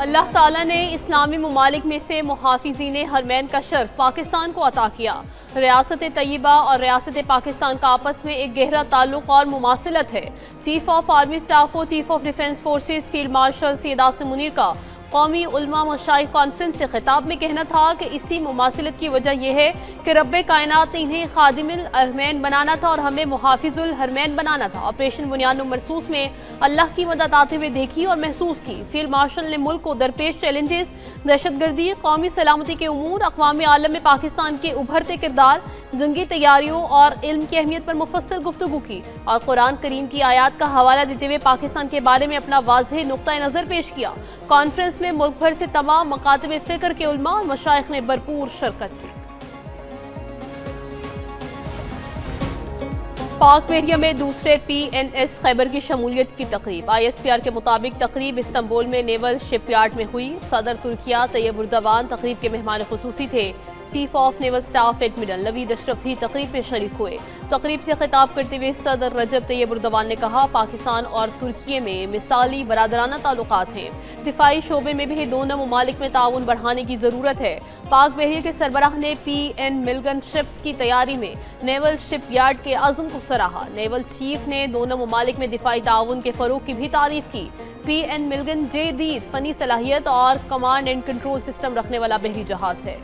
अल्लाह ताला ने इस्लामी ममालिक में से मुहाफिज़ीन हरमैन का शर्फ पाकिस्तान को अता किया। रियासत तैयबा और रियासत पाकिस्तान का आपस में एक गहरा ताल्लुक और मुमासिलत है। चीफ ऑफ आर्मी स्टाफ और chief of defence forces field marshal Syed Asim Munir का कौमी उलमा मशाइख कॉन्फ्रेंस से खिताब में कहना था कि इसी मुमासिलत की वजह यह है कि रब्बे कायनात ने इन्हें खादिमुल हरमैन बनाना था और हमें मुहाफिजुल हरमैन बनाना था। ऑपरेशन बुनियाद मरसूस में अल्लाह की मदद आते हुए देखी और महसूस की। फील्ड मार्शल ने मुल्क को दरपेश चैलेंजेस, दहशतगर्दी, कौमी सलामती के उमूर, अक़वामी आलम में पाकिस्तान के उभरते किरदार, जंगी तैयारियों और इल्म की अहमियत पर मुफस्सल गुफ्तगू की और कुरान करीम की आयात का हवाला देते हुए पाकिस्तान के बारे में अपना वाज़ेह नुक्ता नज़र पेश किया। कॉन्फ्रेंस में मुल्क भर से तमाम मकातब फ़िक्र के उलमा और मशाइख ने भरपूर शिरकत की। पाक बहरिया में दूसरे PNS खैबर की शमूलियत की तकरीब। ISPR के मुताबिक तकरीब इस्तांबुल में नेवल शिपयार्ड में हुई। सदर तुर्किया तैयब उर्दवान तकरीब के मेहमान खुसूसी थे। Chief of naval staff admiral Naveed Ashraf भी तकरीब में शरीक हुए। तकरीब से खिताब करते हुए सदर रजब तैयब उर्दवान ने कहा, पाकिस्तान और तुर्की में मिसाली बरादराना ताल्लुकात हैं। दिफाई शोबे में भी दोनों ममालिक में ताउन बढ़ाने की ज़रूरत है। पाक बहरिया के सरबराह ने PN मिल्गन शिप्स की तैयारी में नेवल शिप यार्ड के अज़्म को सराहा। नेवल चीफ ने दोनों ममालिक में दिफाई ताउन के फ़रोग की भी तारीफ की। PN मिल्गन जदीद फ़नी सलाहियत और कमांड एंड कंट्रोल सिस्टम रखने वाला बहरी जहाज़ है।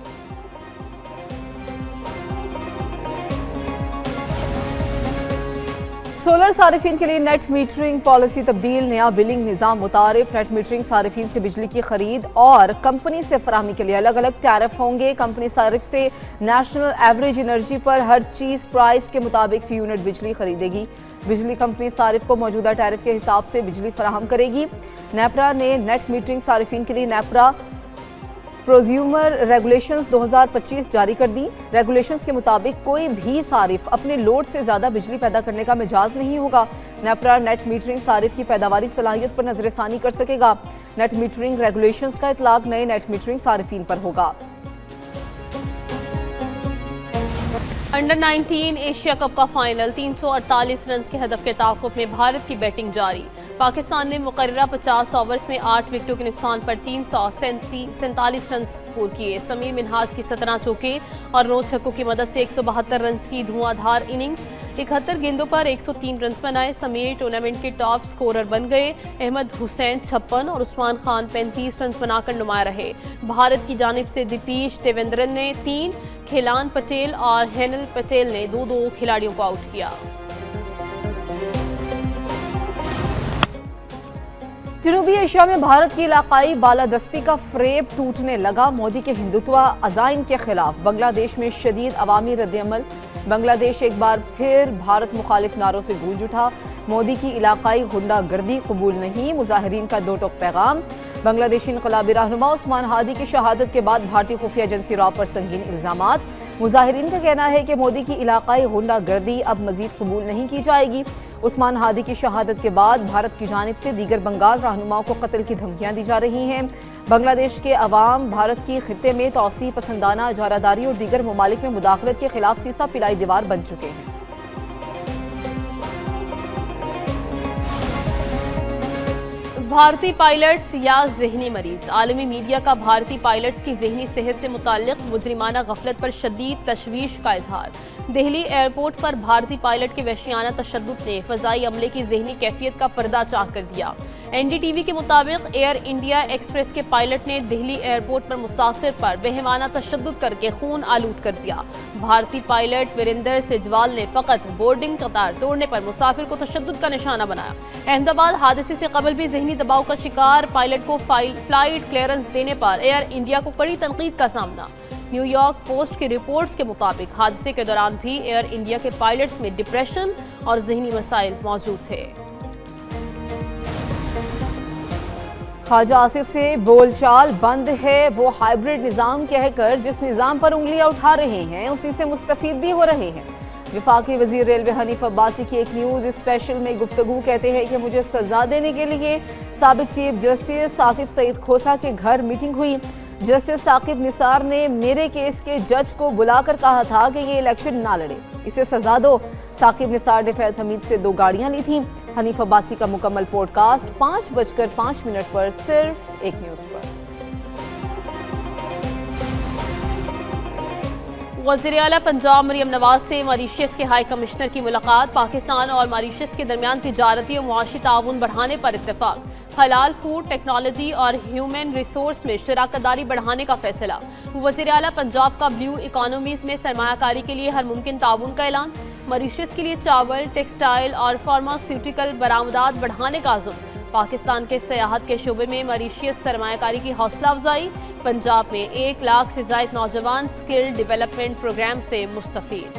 सोलर सारिफिन के लिए नेट मीटरिंग पॉलिसी तब्दील। नया बिलिंग निज़ाम मुतारिफ। नेट मीटरिंग सारिफिन से बिजली की खरीद और कंपनी से फराहमी के लिए अलग अलग टैरिफ होंगे। कंपनी सारिफ से नेशनल एवरेज एनर्जी पर हर चीज़ प्राइस के मुताबिक फी यूनिट बिजली खरीदेगी। बिजली कंपनी सारिफ को मौजूदा टैरिफ के हिसाब से बिजली फराहम करेगी। नेपरा ने नेट मीटरिंग सारिफिन के लिए नेपरा प्रोज्यूमर रेगुलेशंस 2025 जारी कर दी। रेगुलेशंस के मुताबिक कोई भी सारिफ अपने लोड से ज़्यादा बिजली पैदा करने का मिजाज नहीं होगा। नेपरा नेट मीटरिंग सारिफ की पैदावारी सलाहियत पर नजरसानी कर सकेगा। नेट मीटरिंग रेगुलेशंस का इतलाक नए नेट मीटरिंग सारिफिन पर होगा। अंडर 19 एशिया कप का फाइनल 348 रन के हदफ के ताक़ुब में भारत की बैटिंग जारी। पाकिस्तान ने मुकर्ररा 50 ओवर्स में 8 विकेटों के नुकसान पर 347 रन स्कोर किए। समीर मिन्हाज की 17 चौके और 9 छक्कों की मदद से 172 रन की धुआंधार इनिंग्स, 71 गेंदों पर 103 रन बनाए। समीर टूर्नामेंट के टॉप स्कोरर बन गए। अहमद हुसैन 56 और उस्मान खान 35 रन बनाकर नुमाया रहे। भारत की जानिब से दीपेश देवेंद्रन ने 3, खिलान पटेल और हेनल पटेल ने 2-2 खिलाड़ियों को आउट किया। जनूबी एशिया में भारत की इलाकाई बालादस्ती का फ्रेब टूटने लगा। मोदी के हिंदुत्व अज़ाइम के खिलाफ बांग्लादेश में शदीद अवामी रद्दअमल। बांग्लादेश एक बार फिर भारत मुखालिफ नारों से गूंज उठा। मोदी की इलाकाई गुंडागर्दी कबूल नहीं, मुजाहिरीन का दो टोक पैगाम। बांग्लादेशी इनकलाबी रहनुमा उस्मान हादी की शहादत के बाद भारतीय खुफिया एजेंसी रॉ पर संगीन इल्जामात। मुजाहिरीन का कहना है कि मोदी की इलाकाई गुंडागर्दी अब मजीद कबूल नहीं की जाएगी। उस्मान हादी की शहादत के बाद भारत की जानिब से दीगर बंगाल रहनुमाओं को कत्ल की धमकियां दी जा रही हैं। बांग्लादेश के अवाम भारत की खित्ते में तौसी पसंदाना इजारादारी और दीगर ममालिक में मुदाखलत के खिलाफ सीसा पिलाई दीवार बन चुके हैं। भारतीय पायलट्स या जहनी मरीज। आलमी मीडिया का भारतीय पायलट्स की जहनी सेहत से मुताल्लिक मुजरिमाना गफलत पर शदीद तशवीश का इजहार। दिल्ली एयरपोर्ट पर भारतीय पायलट के वहशियाना तशद्दुद ने फ़ज़ाई अमले की जहनी कैफियत का पर्दा चाक कर दिया। NDTV के मुताबिक एयर इंडिया एक्सप्रेस के पायलट ने दिल्ली एयरपोर्ट पर मुसाफिर पर बेहमाना तशद्दुद करके खून आलूद कर दिया। भारतीय पायलट वीरेंद्र सिजवाल ने फ़कत बोर्डिंग कतार तोड़ने पर मुसाफिर को तशद्दुद का निशाना बनाया। अहमदाबाद हादसे से कबल भी जहनी दबाव का शिकार पायलट को फ्लाइट क्लियरेंस देने पर एयर इंडिया को कड़ी तनकीद का सामना। न्यूयॉर्क पोस्ट की रिपोर्ट्स के मुताबिक हादसे के दौरान भी एयर इंडिया के पायलट्स में डिप्रेशन और जहनी मसाइल मौजूद थे। ख्वाजा आसिफ से बोलचाल बंद है। वो हाइब्रिड निज़ाम कहकर जिस निज़ाम पर उंगलियां उठा रहे हैं उसी से मुस्तफीद भी हो रहे हैं। वफाकी वजीर रेलवे हनीफ अब्बासी की एक न्यूज़ स्पेशल में गुफ्तगू कहते हैं कि मुझे सजा देने के लिए साबिक चीफ जस्टिस आसिफ सईद खोसा के घर मीटिंग हुई। जस्टिस साकिब निसार ने मेरे केस के जज को बुलाकर कहा था कि ये इलेक्शन ना लड़े, इसे सजा दो। साकिब निसार ने फैज हमीद से 2 गाड़ियां ली थीं। हनीफ अब्बासी का मुकम्मल पॉडकास्ट 5:05 पर सिर्फ एक न्यूज़ पर। वज़ीर आला पंजाब मरियम नवाज से मॉरिशस के हाई कमिश्नर की मुलाकात। पाकिस्तान और मॉरिशस के दरमियान तिजारती और मुआशी ताउन बढ़ाने पर इत्तेफाक। हलाल फूड, टेक्नोलॉजी और ह्यूमन रिसोर्स में शराकतदारी बढ़ाने का फैसला। वज़ीर आला पंजाब का ब्लू इकोनॉमीज में सरमायाकारी के लिए हर मुमकिन ताउन का ऐलान। मॉरिशस के लिए चावल, टेक्सटाइल और फार्मास्यूटिकल बरामदात बढ़ाने का अज़्म। पाकिस्तान के सयाहत के शोबे में मॉरिशस सरमायाकारी की हौसला अफजाई। पंजाब में 1 लाख से ज़ायद नौजवान स्किल डेवलपमेंट प्रोग्राम से मुस्तफ़ीद।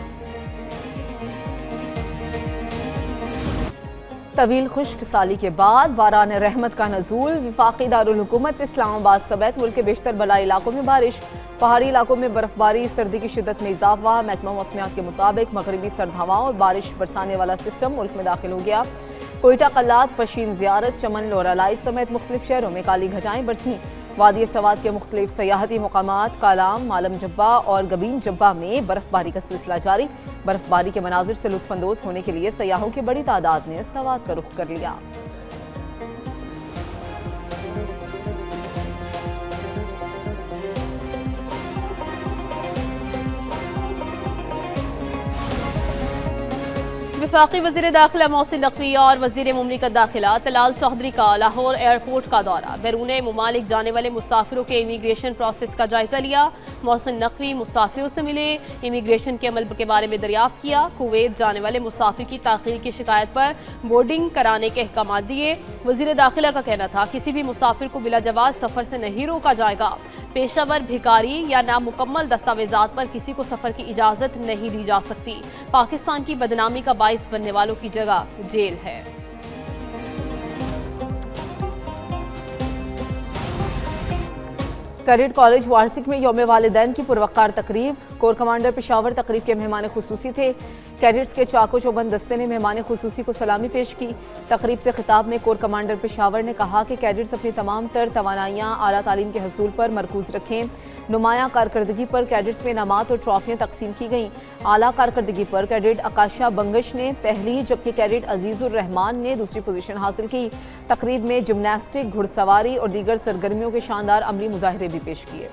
तवील खुश्क साली के बाद बारान रहमत का नजूल। वफाकी दारुल हुकूमत इस्लामाबाद समेत मुल्क के बेशतर बलाई इलाकों में बारिश। पहाड़ी इलाकों में बर्फबारी, सर्दी की शिद्दत में इजाफा। महकमा मौसमियात के मुताबिक मगरबी सर्द हवाओं और बारिश बरसाने वाला सिस्टम मुल्क में दाखिल हो गया। कोयटा, कल्लात, पशीन, ज़ियारत, चमन, लोरालाई समेत मुख्तलिफ शहरों में काली घटाएं बरसीं। वादी सवाद के मुख्तलिफ सयाहती मुकामात कालाम, मालम जब्बा और गबीम जब्बा में बर्फबारी का सिलसिला जारी। बर्फबारी के मनाजिर से लुत्फानंदोज होने के लिए सयाहों की बड़ी तादाद ने सवाद का रुख कर लिया। वफाकी वज़ीर दाखिला मोहसिन नकवी और वज़ीर मुमलिकत दाखिला तलाल चौधरी का लाहौर एयरपोर्ट का दौरा। बैरून मुमालिक जाने वाले मुसाफिरों के इमिग्रेशन प्रोसेस का जायजा लिया। मोहसिन नकवी मुसाफिरों से मिले, इमिग्रेशन के अमल के बारे में दरियाफ्त किया। कुवैत जाने वाले मुसाफिर की ताख़ीर की शिकायत पर बोर्डिंग कराने के अहकाम दिए। वज़ीर दाखिला का कहना था किसी भी मुसाफिर को बिला जवाज़ सफ़र से नहीं रोका जाएगा। पेशावर, भिखारी या नामुकम्मल दस्तावेजात पर किसी को सफ़र की इजाज़त नहीं दी जा सकती। पाकिस्तान की बदनामी का बाइस बनने वालों की जगह जेल है। कैडेट कॉलेज वारसिक में यौम वालिदैन की पुरवकार तकरीब। कोर कमांडर पेशावर तकरीब के मेहमान खुसूसी थे। कैडेट्स के चाको चौबंद दस्ते ने मेहमान खुसूसी को सलामी पेश की। तकरीब से खिताब में कोर कमांडर पेशावर ने कहा कि कैडेट्स अपनी तमाम तर तवानाइयाँ आला तालीम के हसूल पर मरकूज रखें। नुमाया कारकर्दगी पर कैडेट्स में इनामात और ट्रॉफियाँ तकसीम की गईं। आला कारकर्दगी पर कैडेट आकाशा बंगश ने पहली, जबकि कैडेट अजीजुर रहमान ने दूसरी पोजीशन हासिल की। तकरीब में जिमनास्टिक, घुड़सवारी और दीगर सरगर्मियों के शानदार अमली मुजाहरे भी पेश किए।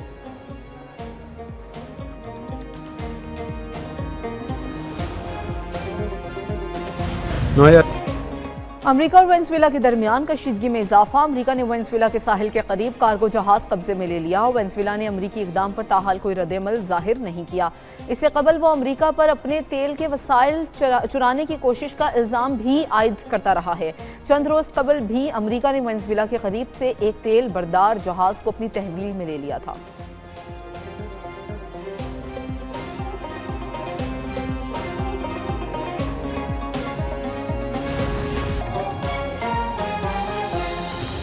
अमेरिका और वेनेजुएला के दरमियान कशीदगी में इजाफा। अमेरिका ने वेनेजुएला के साहिल के करीब कार्गो जहाज कब्जे में ले लिया। वेनेजुएला ने अमेरिकी इकदाम पर ताहाल कोई रद्द-ए-अमल जाहिर नहीं किया। इससे कबल वो अमेरिका पर अपने तेल के वसाइल चुराने की कोशिश का इल्ज़ाम भी आयद करता रहा है। चंद रोज़ कबल भी अमेरिका ने वेनेजुएला के करीब से एक तेल बरदार जहाज को अपनी तहवील में ले लिया था।